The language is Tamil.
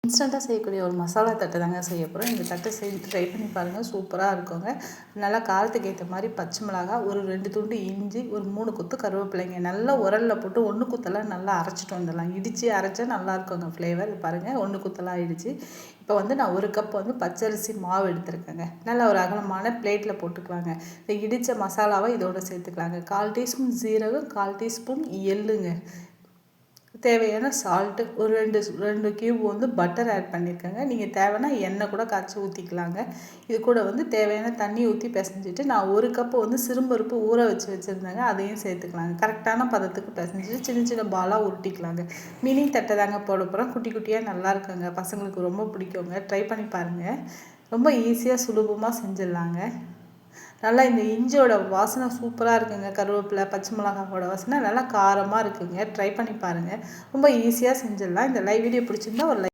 இன்ஸ்டண்ட்டாக செய்யக்கூடிய ஒரு மசாலா தட்டு தாங்க செய்ய போகிறோம். இந்த தட்டை செஞ்சு ட்ரை பண்ணி பாருங்கள். சூப்பராக இருக்குங்க. நல்லா காரத்துக்கு ஏற்ற மாதிரி பச்சை மிளகாய், ஒரு 2 துண்டு இஞ்சி, ஒரு 3 கொத்து கருவேப்பிலைங்க. நல்லா உரலில் போட்டு ஒன்று குத்தெல்லாம் நல்லா அரைச்சிட்டு வந்துடலாம். இடித்து அரைச்சா நல்லா இருக்குங்க ஃப்ளேவர். இது பாருங்கள், ஒன்று குத்தெல்லாம் ஆயிடுச்சு. இப்போ வந்து நான் 1 கப் வந்து பச்சரிசி மாவு எடுத்துருக்கேங்க. நல்லா ஒரு அகலமான பிளேட்டில் போட்டுக்கலாங்க. இந்த இடித்த மசாலாவை இதோட சேர்த்துக்கலாங்க. 1/4 டீஸ்பூன் ஜீரகம், 1/4 டீஸ்பூன் எள்ளுங்க. தேவையான சால்ட்டு, ஒரு 2 கியூப் வந்து பட்டர் ஆட் பண்ணியிருக்கேங்க. நீங்கள் தேவைன்னா எண்ணெய் கூட காய்ச்சி ஊற்றிக்கலாங்க. இது கூட வந்து தேவையான தண்ணி ஊற்றி பிசைஞ்சிட்டு, நான் 1 கப்பு வந்து சிறும்பருப்பு ஊற வச்சுருந்தேங்க. அதையும் சேர்த்துக்கலாங்க. கரெக்டான பதத்துக்கு பிசைஞ்சிட்டு சின்ன சின்ன பாலாக உருட்டிக்கலாங்க. மினி தட்டை தாங்க போட போகிறோம். குட்டி குட்டியாக நல்லா இருக்குங்க. பசங்களுக்கு ரொம்ப பிடிக்குங்க. ட்ரை பண்ணி பாருங்கள். ரொம்ப ஈஸியாக சுலபமாக செஞ்சிடலாங்க. நல்லா இந்த இஞ்சியோட வாசனை சூப்பராக இருக்குங்க. கருவேப்பிலை, பச்சை மிளகாவோட வாசனை நல்லா காரமாக இருக்குங்க. ட்ரை பண்ணி பாருங்கள். ரொம்ப ஈஸியாக செஞ்சிடலாம். இந்த லைவ் வீடியோ பிடிச்சிருந்தா ஒரு லைக்